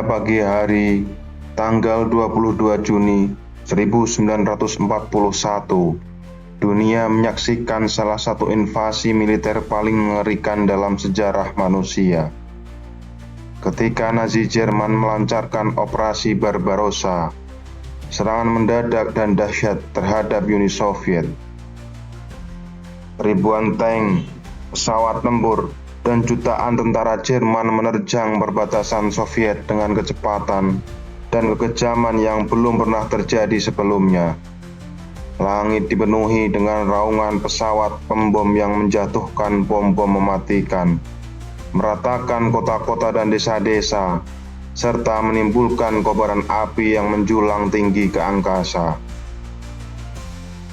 Pada pagi hari, tanggal 22 Juni 1941, dunia menyaksikan salah satu invasi militer paling mengerikan dalam sejarah manusia. Ketika Nazi Jerman melancarkan operasi Barbarossa, serangan mendadak dan dahsyat terhadap Uni Soviet. Ribuan tank, pesawat tempur, dan jutaan tentara Jerman menerjang perbatasan Soviet dengan kecepatan dan kekejaman yang belum pernah terjadi sebelumnya. Langit dipenuhi dengan raungan pesawat pembom yang menjatuhkan bom-bom mematikan, meratakan kota-kota dan desa-desa, serta menimbulkan kobaran api yang menjulang tinggi ke angkasa.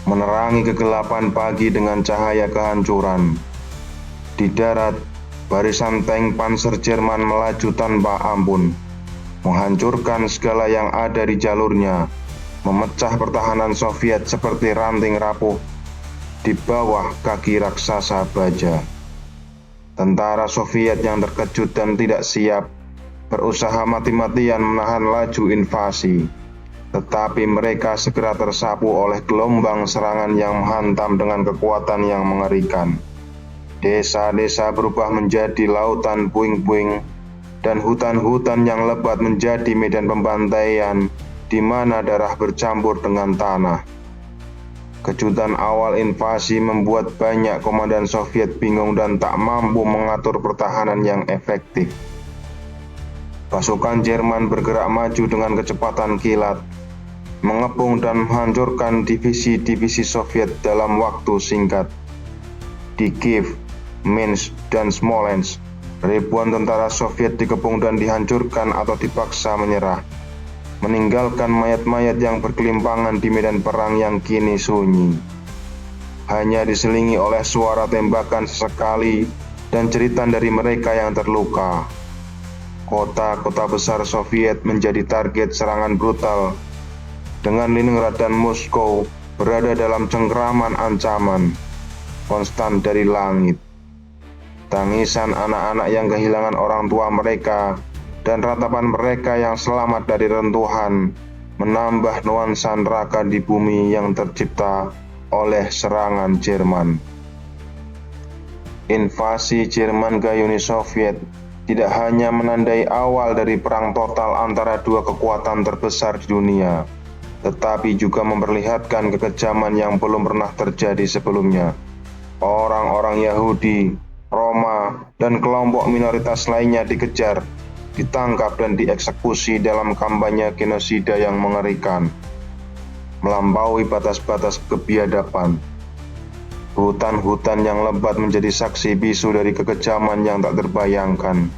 Menerangi kegelapan pagi dengan cahaya kehancuran. Di darat, barisan tank panser Jerman melaju tanpa ampun, menghancurkan segala yang ada di jalurnya, memecah pertahanan Soviet seperti ranting rapuh di bawah kaki raksasa baja. Tentara Soviet yang terkejut dan tidak siap berusaha mati-matian menahan laju invasi, tetapi mereka segera tersapu oleh gelombang serangan yang menghantam dengan kekuatan yang mengerikan. Desa-desa berubah menjadi lautan puing-puing, dan hutan-hutan yang lebat menjadi medan pembantaian di mana darah bercampur dengan tanah. Kejutan awal invasi membuat banyak komandan Soviet bingung dan tak mampu mengatur pertahanan yang efektif. Pasukan Jerman bergerak maju dengan kecepatan kilat, mengepung dan menghancurkan divisi-divisi Soviet dalam waktu singkat. Di Kiev, Minsk, dan Smolensk, ribuan tentara Soviet dikepung dan dihancurkan atau dipaksa menyerah, meninggalkan mayat-mayat yang berkelimpangan di medan perang yang kini sunyi. Hanya diselingi oleh suara tembakan sesekali dan jeritan dari mereka yang terluka. Kota-kota besar Soviet menjadi target serangan brutal, dengan Leningrad dan Moskow berada dalam cengkeraman ancaman konstan dari langit. Tangisan anak-anak yang kehilangan orang tua mereka dan ratapan mereka yang selamat dari rentuhan menambah nuansa neraka di bumi yang tercipta oleh serangan Jerman. Invasi Jerman ke Uni Soviet tidak hanya menandai awal dari perang total antara dua kekuatan terbesar di dunia, tetapi juga memperlihatkan kekejaman yang belum pernah terjadi sebelumnya. Orang-orang Yahudi, Roma, dan kelompok minoritas lainnya dikejar, ditangkap dan dieksekusi dalam kampanye genosida yang mengerikan, melampaui batas-batas kebiadaban. Hutan-hutan yang lebat menjadi saksi bisu dari kekejaman yang tak terbayangkan,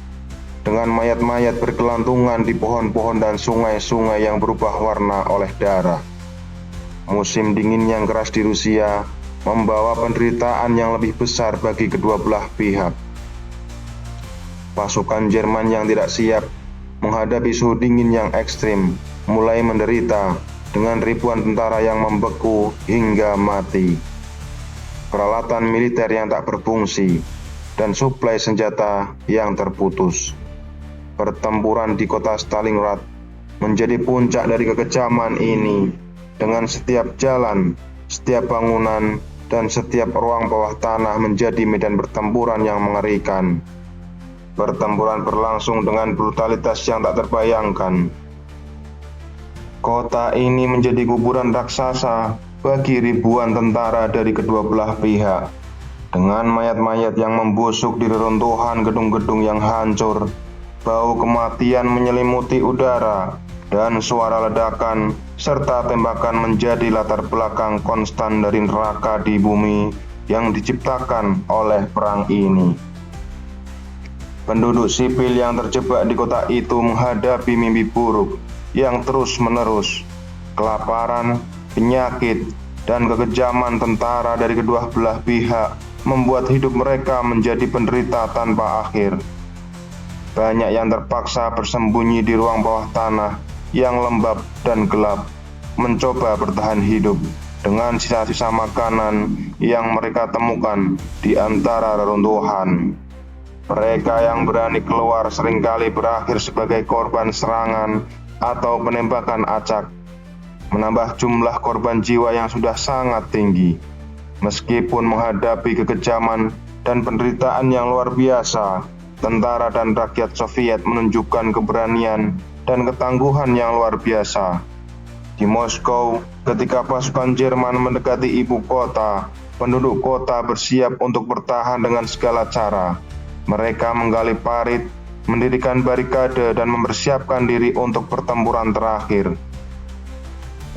dengan mayat-mayat bergelantungan di pohon-pohon dan sungai-sungai yang berubah warna oleh darah. Musim dingin yang keras di Rusia membawa penderitaan yang lebih besar bagi kedua belah pihak. Pasukan Jerman yang tidak siap menghadapi suhu dingin yang ekstrim mulai menderita, dengan ribuan tentara yang membeku hingga mati, peralatan militer yang tak berfungsi, dan suplai senjata yang terputus. Pertempuran di kota Stalingrad menjadi puncak dari kekejaman ini, dengan setiap jalan, setiap bangunan, dan setiap ruang bawah tanah menjadi medan pertempuran yang mengerikan. Pertempuran berlangsung dengan brutalitas yang tak terbayangkan. Kota ini menjadi kuburan raksasa bagi ribuan tentara dari kedua belah pihak, dengan mayat-mayat yang membusuk di reruntuhan gedung-gedung yang hancur. Bau kematian menyelimuti udara, dan suara ledakan serta tembakan menjadi latar belakang konstan dari neraka di bumi yang diciptakan oleh perang ini. Penduduk sipil yang terjebak di kota itu menghadapi mimpi buruk yang terus-menerus, kelaparan, penyakit, dan kekejaman tentara dari kedua belah pihak membuat hidup mereka menjadi penderita tanpa akhir. Banyak yang terpaksa bersembunyi di ruang bawah tanah yang lembab dan gelap, mencoba bertahan hidup dengan sisa-sisa makanan yang mereka temukan di antara reruntuhan. Mereka yang berani keluar seringkali berakhir sebagai korban serangan atau penembakan acak, menambah jumlah korban jiwa yang sudah sangat tinggi. Meskipun menghadapi kekejaman dan penderitaan yang luar biasa, tentara dan rakyat Soviet menunjukkan keberanian dan ketangguhan yang luar biasa. Di Moskow, ketika pasukan Jerman mendekati ibu kota, penduduk kota bersiap untuk bertahan dengan segala cara. Mereka menggali parit, mendirikan barikade, dan mempersiapkan diri untuk pertempuran terakhir.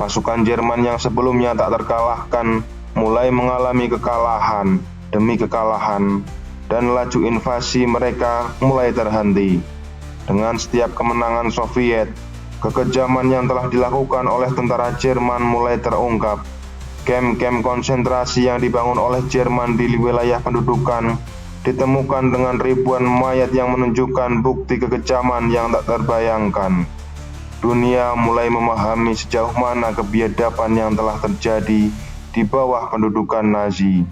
Pasukan Jerman yang sebelumnya tak terkalahkan mulai mengalami kekalahan demi kekalahan, dan laju invasi mereka mulai terhenti. Dengan setiap kemenangan Soviet, kekejaman yang telah dilakukan oleh tentara Jerman mulai terungkap. Kem-kem konsentrasi yang dibangun oleh Jerman di wilayah pendudukan ditemukan dengan ribuan mayat yang menunjukkan bukti kekejaman yang tak terbayangkan. Dunia mulai memahami sejauh mana kebiadaban yang telah terjadi di bawah pendudukan Nazi.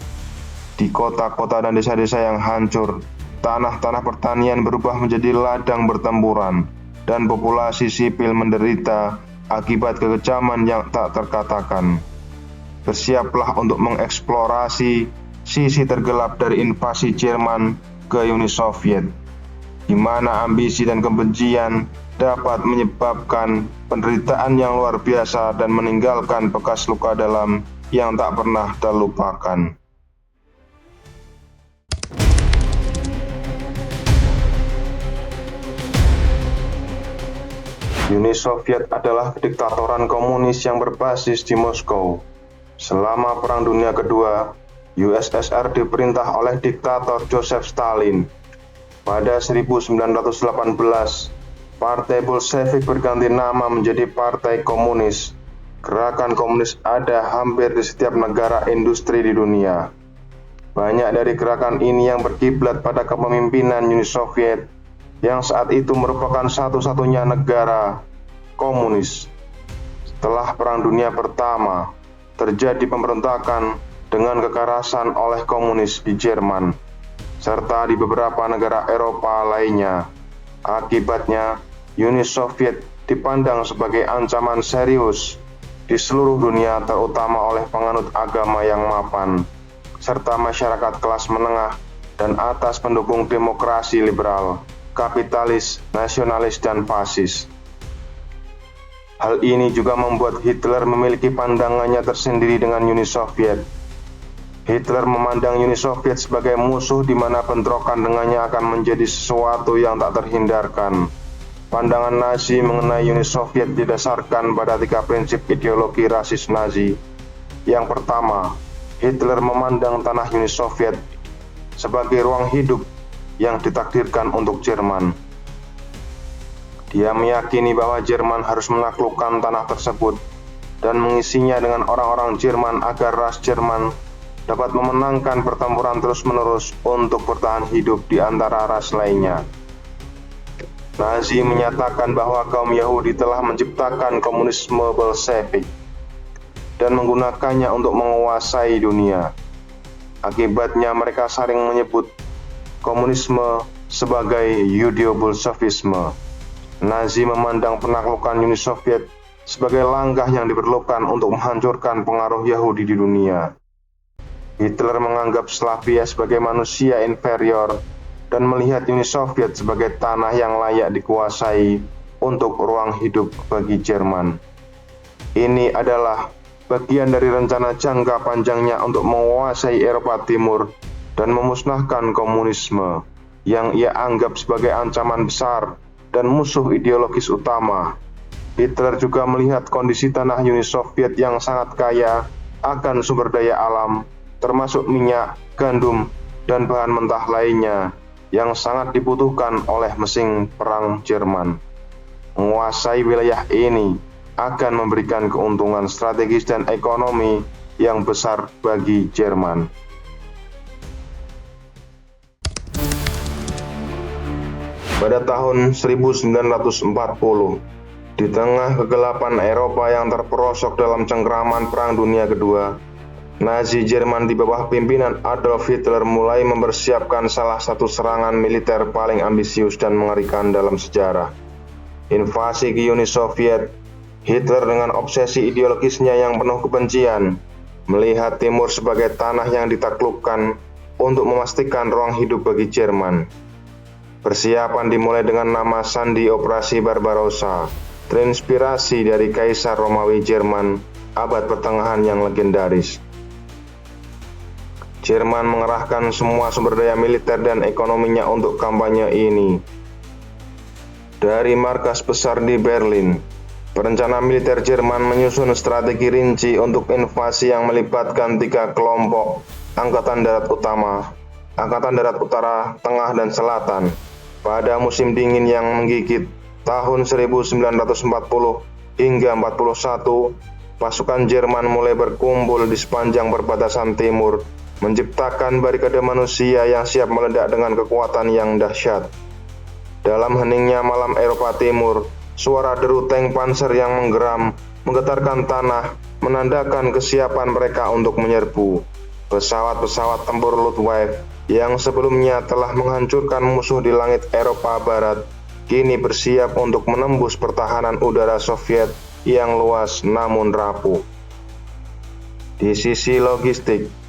Di kota-kota dan desa-desa yang hancur, tanah-tanah pertanian berubah menjadi ladang bertempuran, dan populasi sipil menderita akibat kekejaman yang tak terkatakan. Bersiaplah untuk mengeksplorasi sisi tergelap dari invasi Jerman ke Uni Soviet, di mana ambisi dan kebencian dapat menyebabkan penderitaan yang luar biasa dan meninggalkan bekas luka dalam yang tak pernah terlupakan. Uni Soviet adalah diktatoran komunis yang berbasis di Moskow. Selama Perang Dunia Kedua, USSR diperintah oleh diktator Joseph Stalin. Pada 1918, Partai Bolshevik berganti nama menjadi Partai Komunis. Gerakan komunis ada hampir di setiap negara industri di dunia. Banyak dari gerakan ini yang berkiblat pada kepemimpinan Uni Soviet, yang saat itu merupakan satu-satunya negara komunis. Setelah Perang Dunia Pertama, terjadi pemberontakan dengan kekerasan oleh komunis di Jerman, serta di beberapa negara Eropa lainnya. Akibatnya, Uni Soviet dipandang sebagai ancaman serius di seluruh dunia, terutama oleh penganut agama yang mapan, serta masyarakat kelas menengah dan atas pendukung demokrasi liberal, kapitalis, nasionalis, dan fasis. Hal ini juga membuat Hitler memiliki pandangannya tersendiri dengan Uni Soviet. Hitler memandang Uni Soviet sebagai musuh di mana bentrokan dengannya akan menjadi sesuatu yang tak terhindarkan. Pandangan Nazi mengenai Uni Soviet didasarkan pada 3 prinsip ideologi rasis Nazi. Yang pertama, Hitler memandang tanah Uni Soviet sebagai ruang hidup yang ditakdirkan untuk Jerman. Dia meyakini bahwa Jerman harus menaklukkan tanah tersebut dan mengisinya dengan orang-orang Jerman agar ras Jerman dapat memenangkan pertempuran terus-menerus untuk bertahan hidup di antara ras lainnya. Nazi menyatakan bahwa kaum Yahudi telah menciptakan komunisme Bolshevik dan menggunakannya untuk menguasai dunia. Akibatnya mereka saling menyebut komunisme sebagai Judeo-Bolshevisme. Nazi memandang penaklukan Uni Soviet sebagai langkah yang diperlukan untuk menghancurkan pengaruh Yahudi di dunia. Hitler menganggap Slavia sebagai manusia inferior dan melihat Uni Soviet sebagai tanah yang layak dikuasai untuk ruang hidup bagi Jerman. Ini adalah bagian dari rencana jangka panjangnya untuk menguasai Eropa Timur dan memusnahkan komunisme yang ia anggap sebagai ancaman besar dan musuh ideologis utama. Hitler juga melihat kondisi tanah Uni Soviet yang sangat kaya akan sumber daya alam, termasuk minyak, gandum, dan bahan mentah lainnya yang sangat dibutuhkan oleh mesin perang Jerman. Menguasai wilayah ini akan memberikan keuntungan strategis dan ekonomi yang besar bagi Jerman. Pada tahun 1940, di tengah kegelapan Eropa yang terperosok dalam cengkraman Perang Dunia Kedua, Nazi Jerman di bawah pimpinan Adolf Hitler mulai mempersiapkan salah satu serangan militer paling ambisius dan mengerikan dalam sejarah. Invasi ke Uni Soviet. Hitler dengan obsesi ideologisnya yang penuh kebencian, melihat Timur sebagai tanah yang ditaklukkan untuk memastikan ruang hidup bagi Jerman. Persiapan dimulai dengan nama sandi Operasi Barbarossa, terinspirasi dari Kaisar Romawi Jerman abad pertengahan yang legendaris. Jerman mengerahkan semua sumber daya militer dan ekonominya untuk kampanye ini. Dari markas besar di Berlin, perencana militer Jerman menyusun strategi rinci untuk invasi yang melibatkan 3 kelompok Angkatan Darat Utama, Angkatan Darat Utara, Tengah, dan Selatan. Pada musim dingin yang menggigit tahun 1940 hingga 41, pasukan Jerman mulai berkumpul di sepanjang perbatasan timur, menciptakan barikade manusia yang siap meledak dengan kekuatan yang dahsyat. Dalam heningnya malam Eropa Timur, suara deru tank panser yang menggeram, menggetarkan tanah, menandakan kesiapan mereka untuk menyerbu. Pesawat-pesawat tempur Luftwaffe yang sebelumnya telah menghancurkan musuh di langit Eropa Barat, kini bersiap untuk menembus pertahanan udara Soviet yang luas namun rapuh. Di sisi logistik,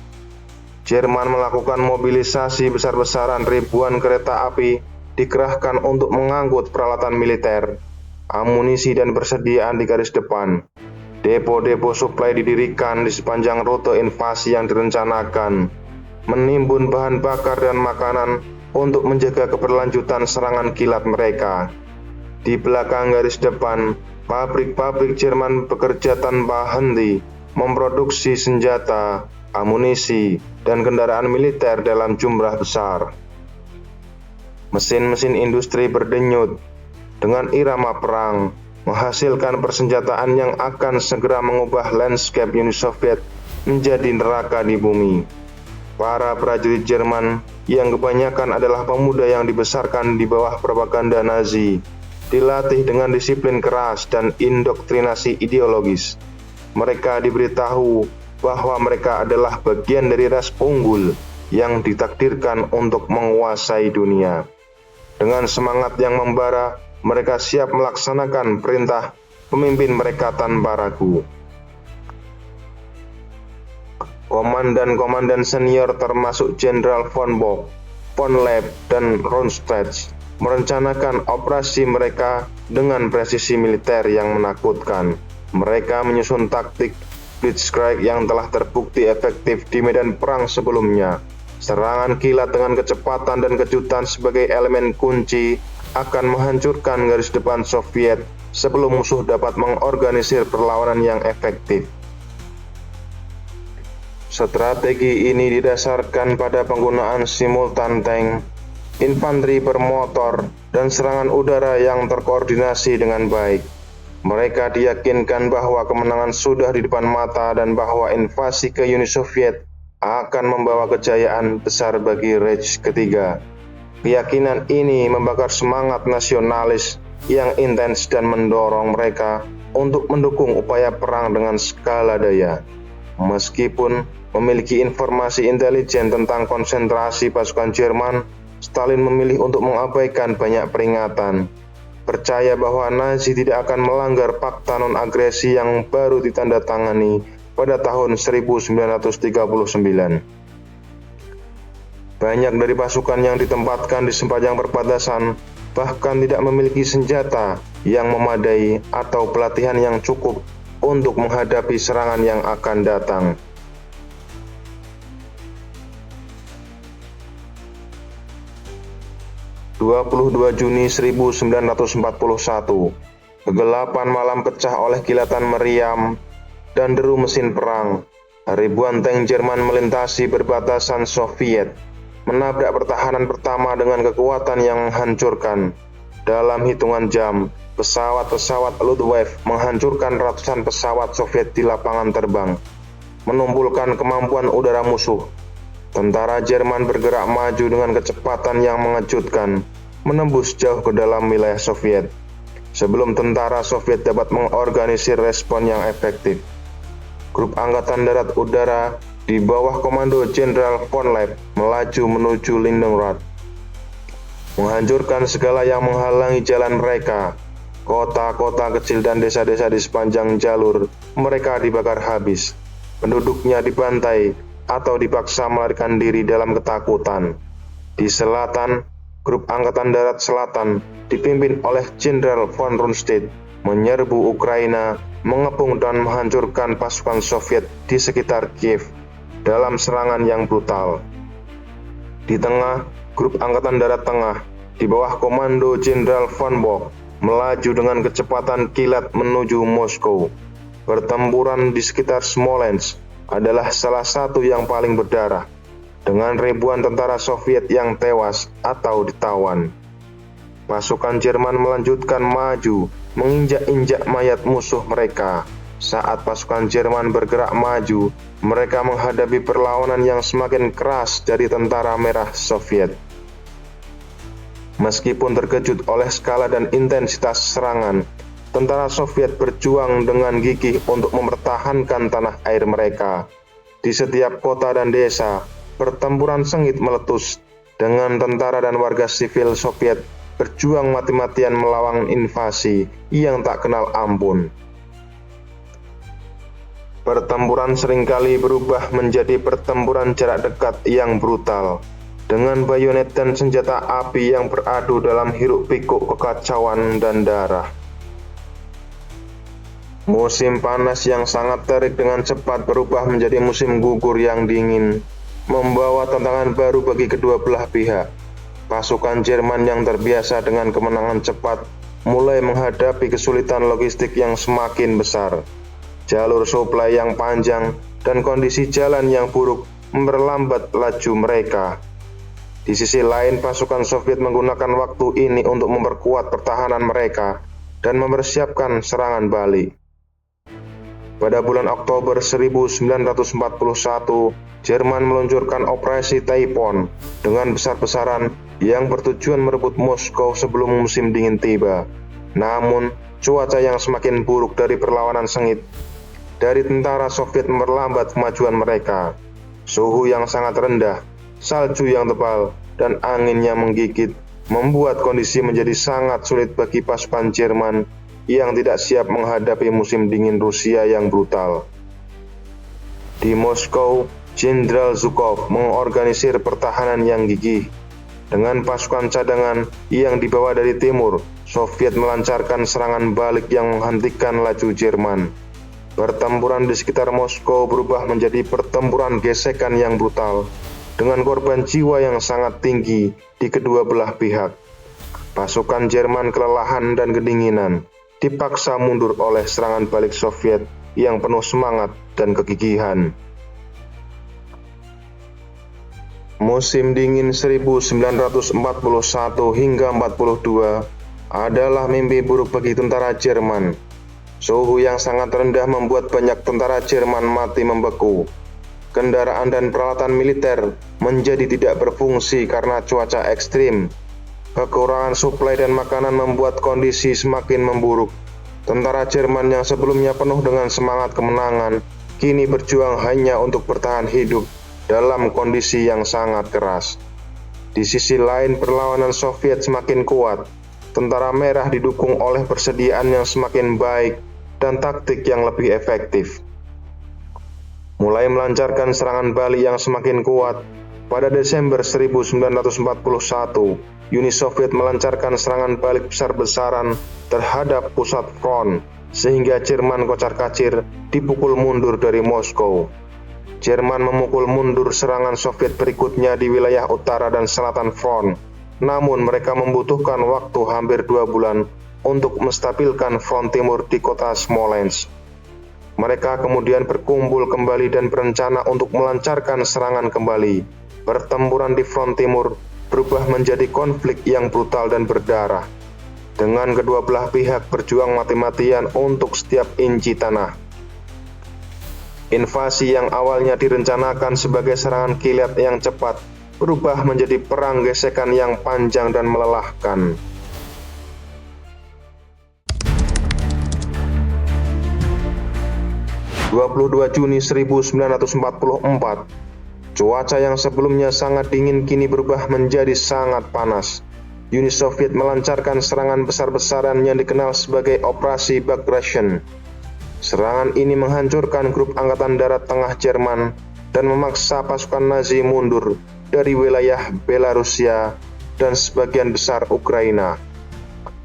Jerman melakukan mobilisasi besar-besaran. Ribuan kereta api dikerahkan untuk mengangkut peralatan militer, amunisi, dan persediaan di garis depan. Depo-depo suplai didirikan di sepanjang rute invasi yang direncanakan, menimbun bahan bakar dan makanan untuk menjaga keberlanjutan serangan kilat mereka. Di belakang garis depan, pabrik-pabrik Jerman bekerja tanpa henti, memproduksi senjata, amunisi, dan kendaraan militer dalam jumlah besar. Mesin-mesin industri berdenyut dengan irama perang, menghasilkan persenjataan yang akan segera mengubah landscape Uni Soviet menjadi neraka di bumi. Para prajurit Jerman yang kebanyakan adalah pemuda yang dibesarkan di bawah propaganda Nazi, dilatih dengan disiplin keras dan indoktrinasi ideologis. Mereka diberitahu bahwa mereka adalah bagian dari ras unggul yang ditakdirkan untuk menguasai dunia. Dengan semangat yang membara, mereka siap melaksanakan perintah pemimpin mereka tanpa ragu. Komandan-komandan senior termasuk Jenderal von Bock, von Leeb, dan Rundstedt merencanakan operasi mereka dengan presisi militer yang menakutkan. Mereka menyusun taktik Blitzkrieg yang telah terbukti efektif di medan perang sebelumnya. Serangan kilat dengan kecepatan dan kejutan sebagai elemen kunci akan menghancurkan garis depan Soviet sebelum musuh dapat mengorganisir perlawanan yang efektif. Strategi ini didasarkan pada penggunaan simultan tank, infanteri bermotor, dan serangan udara yang terkoordinasi dengan baik. Mereka diyakinkan bahwa kemenangan sudah di depan mata dan bahwa invasi ke Uni Soviet akan membawa kejayaan besar bagi Reich ketiga. Keyakinan ini membakar semangat nasionalis yang intens dan mendorong mereka untuk mendukung upaya perang dengan skala daya. Meskipun memiliki informasi intelijen tentang konsentrasi pasukan Jerman, Stalin memilih untuk mengabaikan banyak peringatan. Percaya bahwa Nazi tidak akan melanggar fakta non-agresi yang baru ditandatangani pada tahun 1939. Banyak dari pasukan yang ditempatkan di sepanjang perbatasan bahkan tidak memiliki senjata yang memadai atau pelatihan yang cukup untuk menghadapi serangan yang akan datang. Juni 1941, kegelapan malam pecah oleh kilatan meriam dan deru mesin perang. Ribuan tank Jerman melintasi perbatasan Soviet, menabrak pertahanan pertama dengan kekuatan yang menghancurkan. Dalam hitungan jam, pesawat-pesawat Luftwaffe menghancurkan ratusan pesawat Soviet di lapangan terbang, menumpulkan kemampuan udara musuh. Tentara Jerman bergerak maju dengan kecepatan yang mengejutkan, menembus jauh ke dalam wilayah Soviet, sebelum tentara Soviet dapat mengorganisir respon yang efektif. Grup Angkatan Darat Udara di bawah komando Jenderal von Lepp melaju menuju Lindenrad, menghancurkan segala yang menghalangi jalan mereka. Kota-kota kecil dan desa-desa di sepanjang jalur mereka dibakar habis. Penduduknya dibantai atau dipaksa melarikan diri dalam ketakutan. Di selatan, grup Angkatan Darat Selatan dipimpin oleh Jenderal von Rundstedt menyerbu Ukraina, mengepung dan menghancurkan pasukan Soviet di sekitar Kiev dalam serangan yang brutal. Di tengah, grup Angkatan Darat Tengah di bawah komando Jenderal von Bock melaju dengan kecepatan kilat menuju Moskow. Pertempuran di sekitar Smolensk adalah salah satu yang paling berdarah, dengan ribuan tentara Soviet yang tewas atau ditawan. Pasukan Jerman melanjutkan maju, menginjak-injak mayat musuh mereka. Saat pasukan Jerman bergerak maju, mereka menghadapi perlawanan yang semakin keras dari tentara merah Soviet. Meskipun terkejut oleh skala dan intensitas serangan, tentara Soviet berjuang dengan gigih untuk mempertahankan tanah air mereka. Di setiap kota dan desa, pertempuran sengit meletus dengan tentara dan warga sivil Soviet berjuang mati-matian melawan invasi yang tak kenal ampun. Pertempuran seringkali berubah menjadi pertempuran jarak dekat yang brutal, dengan bayonet dan senjata api yang beradu dalam hiruk-pikuk kekacauan dan darah. Musim panas yang sangat terik dengan cepat berubah menjadi musim gugur yang dingin, membawa tantangan baru bagi kedua belah pihak. Pasukan Jerman yang terbiasa dengan kemenangan cepat mulai menghadapi kesulitan logistik yang semakin besar. Jalur suplai yang panjang dan kondisi jalan yang buruk memperlambat laju mereka. Di sisi lain, pasukan Soviet menggunakan waktu ini untuk memperkuat pertahanan mereka dan mempersiapkan serangan balik. Pada bulan Oktober 1941, Jerman meluncurkan Operasi Taipon dengan besar-besaran yang bertujuan merebut Moskow sebelum musim dingin tiba. Namun, cuaca yang semakin buruk dari perlawanan sengit dari tentara Soviet memperlambat kemajuan mereka. Suhu yang sangat rendah, salju yang tebal, dan angin yang menggigit membuat kondisi menjadi sangat sulit bagi pasukan Jerman yang tidak siap menghadapi musim dingin Rusia yang brutal. Di Moskow, Jenderal Zhukov mengorganisir pertahanan yang gigih. Dengan pasukan cadangan yang dibawa dari timur, Soviet melancarkan serangan balik yang menghentikan laju Jerman. Pertempuran di sekitar Moskow berubah menjadi pertempuran gesekan yang brutal, dengan korban jiwa yang sangat tinggi di kedua belah pihak. Pasukan Jerman kelelahan dan kedinginan, dipaksa mundur oleh serangan balik Soviet yang penuh semangat dan kegigihan. Musim dingin 1941 hingga 42 adalah mimpi buruk bagi tentara Jerman. Suhu yang sangat rendah membuat banyak tentara Jerman mati membeku. Kendaraan dan peralatan militer menjadi tidak berfungsi karena cuaca ekstrim. Kekurangan suplai dan makanan membuat kondisi semakin memburuk. Tentara Jerman yang sebelumnya penuh dengan semangat kemenangan, kini berjuang hanya untuk bertahan hidup dalam kondisi yang sangat keras. Di sisi lain, perlawanan Soviet semakin kuat. Tentara Merah didukung oleh persediaan yang semakin baik dan taktik yang lebih efektif. Mulai melancarkan serangan balik yang semakin kuat, pada Desember 1941, Uni Soviet melancarkan serangan balik besar-besaran terhadap pusat front, sehingga Jerman kocar-kacir dipukul mundur dari Moskow. Jerman memukul mundur serangan Soviet berikutnya di wilayah utara dan selatan front, namun mereka membutuhkan waktu hampir 2 bulan untuk menstabilkan front timur di kota Smolensk. Mereka kemudian berkumpul kembali dan berencana untuk melancarkan serangan kembali. Pertempuran di front timur berubah menjadi konflik yang brutal dan berdarah, dengan kedua belah pihak berjuang mati-matian untuk setiap inci tanah. Invasi yang awalnya direncanakan sebagai serangan kilat yang cepat berubah menjadi perang gesekan yang panjang dan melelahkan. 22 Juni 1944, cuaca yang sebelumnya sangat dingin kini berubah menjadi sangat panas. Uni Soviet melancarkan serangan besar-besaran yang dikenal sebagai Operasi Bagration. Serangan ini menghancurkan grup Angkatan Darat Tengah Jerman dan memaksa pasukan Nazi mundur dari wilayah Belarusia dan sebagian besar Ukraina.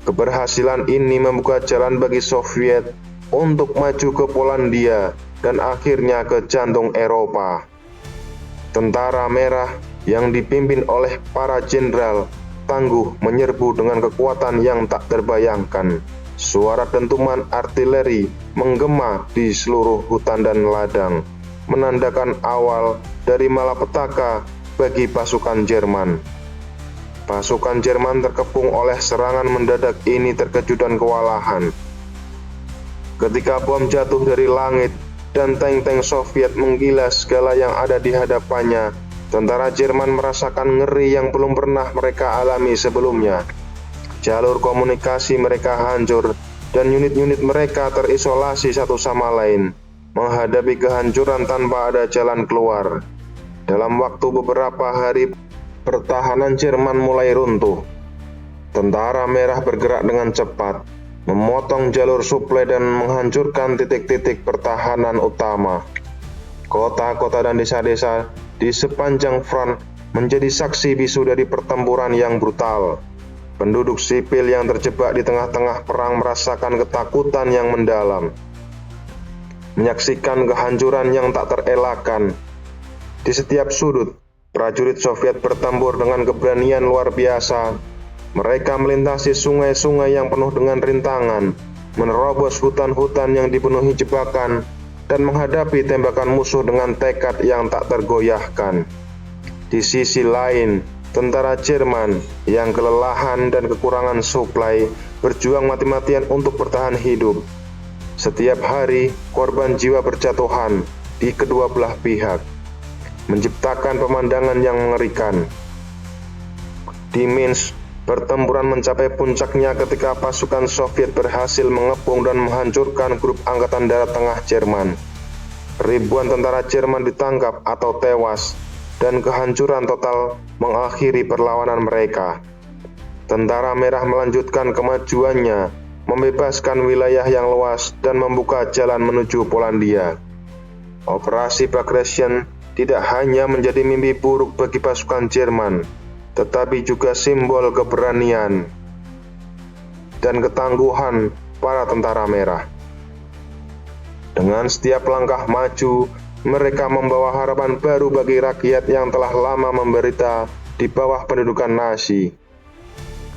Keberhasilan ini membuka jalan bagi Soviet untuk maju ke Polandia dan akhirnya ke jantung Eropa. Tentara Merah yang dipimpin oleh para jenderal tangguh menyerbu dengan kekuatan yang tak terbayangkan. Suara dentuman artileri menggema di seluruh hutan dan ladang, menandakan awal dari malapetaka bagi pasukan Jerman. Pasukan Jerman terkepung oleh serangan mendadak ini terkejut dan kewalahan. Ketika bom jatuh dari langit dan tank-tank Soviet menggila segala yang ada di hadapannya, tentara Jerman merasakan ngeri yang belum pernah mereka alami sebelumnya. Jalur komunikasi mereka hancur dan unit-unit mereka terisolasi satu sama lain, menghadapi kehancuran tanpa ada jalan keluar. Dalam waktu beberapa hari, pertahanan Jerman mulai runtuh. Tentara Merah bergerak dengan cepat, memotong jalur suplai dan menghancurkan titik-titik pertahanan utama. Kota-kota dan desa-desa di sepanjang front menjadi saksi bisu dari pertempuran yang brutal. Penduduk sipil yang terjebak di tengah-tengah perang merasakan ketakutan yang mendalam, menyaksikan kehancuran yang tak terelakkan. Di setiap sudut, prajurit Soviet bertempur dengan keberanian luar biasa. Mereka melintasi sungai-sungai yang penuh dengan rintangan, menerobos hutan-hutan yang dipenuhi jebakan, dan menghadapi tembakan musuh dengan tekad yang tak tergoyahkan. Di sisi lain, tentara Jerman yang kelelahan dan kekurangan suplai berjuang mati-matian untuk bertahan hidup. Setiap hari, korban jiwa berjatuhan di kedua belah pihak, menciptakan pemandangan yang mengerikan. Di Minsk, pertempuran mencapai puncaknya ketika pasukan Soviet berhasil mengepung dan menghancurkan grup Angkatan Darat Tengah Jerman. Ribuan tentara Jerman ditangkap atau tewas, dan kehancuran total mengakhiri perlawanan mereka. Tentara Merah melanjutkan kemajuannya, membebaskan wilayah yang luas dan membuka jalan menuju Polandia. Operasi Bagration tidak hanya menjadi mimpi buruk bagi pasukan Jerman, tetapi juga simbol keberanian dan ketangguhan para tentara Merah. Dengan setiap langkah maju, mereka membawa harapan baru bagi rakyat yang telah lama menderita di bawah pendudukan Nazi.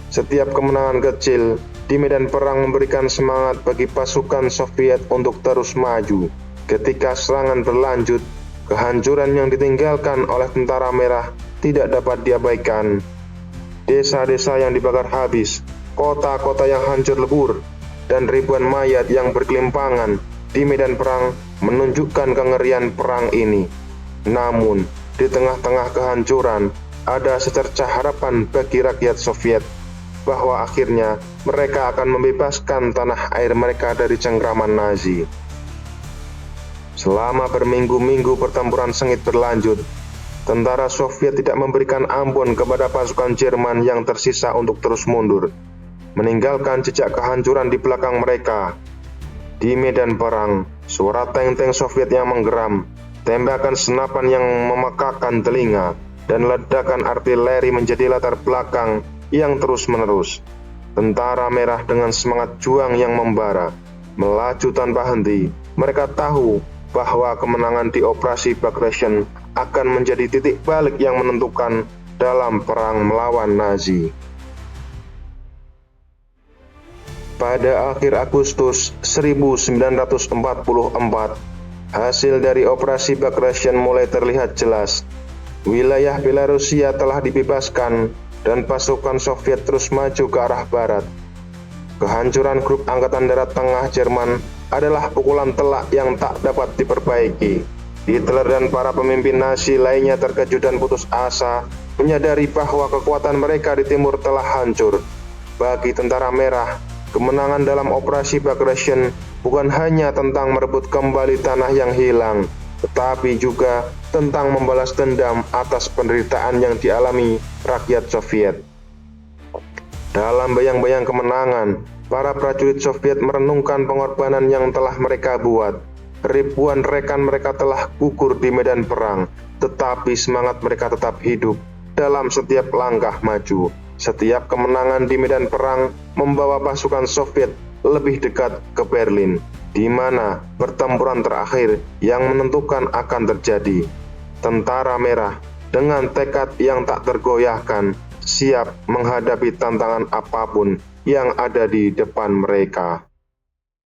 Setiap kemenangan kecil di medan perang memberikan semangat bagi pasukan Soviet untuk terus maju. Ketika serangan berlanjut, kehancuran yang ditinggalkan oleh tentara Merah tidak dapat diabaikan. Desa-desa yang dibakar habis, kota-kota yang hancur lebur, dan ribuan mayat yang bergelimpangan di medan perang menunjukkan kengerian perang ini. Namun, di tengah-tengah kehancuran, ada secercah harapan bagi rakyat Soviet bahwa akhirnya mereka akan membebaskan tanah air mereka dari cengkraman Nazi. Selama berminggu-minggu pertempuran sengit berlanjut, tentara Soviet tidak memberikan ampun kepada pasukan Jerman yang tersisa untuk terus mundur, meninggalkan jejak kehancuran di belakang mereka. Di medan perang, suara tank-tank Soviet yang menggeram, tembakan senapan yang memekakan telinga, dan ledakan artileri menjadi latar belakang yang terus-menerus. Tentara Merah dengan semangat juang yang membara, melaju tanpa henti. Mereka tahu bahwa kemenangan di Operasi Bagration akan menjadi titik balik yang menentukan dalam perang melawan Nazi. Pada akhir Agustus 1944, hasil dari Operasi Bagration mulai terlihat jelas. Wilayah Belarusia telah dibebaskan dan pasukan Soviet terus maju ke arah barat. Kehancuran grup Angkatan Darat Tengah Jerman adalah pukulan telak yang tak dapat diperbaiki. Hitler dan para pemimpin Nazi lainnya terkejut dan putus asa, menyadari bahwa kekuatan mereka di timur telah hancur. Bagi tentara Merah, Kemenangan dalam operasi Bagration bukan hanya tentang merebut kembali tanah yang hilang, tetapi juga tentang membalas dendam atas penderitaan yang dialami rakyat Soviet. Dalam bayang-bayang kemenangan, para prajurit Soviet merenungkan pengorbanan yang telah mereka buat. Ribuan rekan mereka telah gugur di medan perang, tetapi semangat mereka tetap hidup dalam setiap langkah maju. Setiap kemenangan di medan perang membawa pasukan Soviet lebih dekat ke Berlin, di mana pertempuran terakhir yang menentukan akan terjadi. Tentara Merah dengan tekad yang tak tergoyahkan, siap menghadapi tantangan apapun yang ada di depan mereka.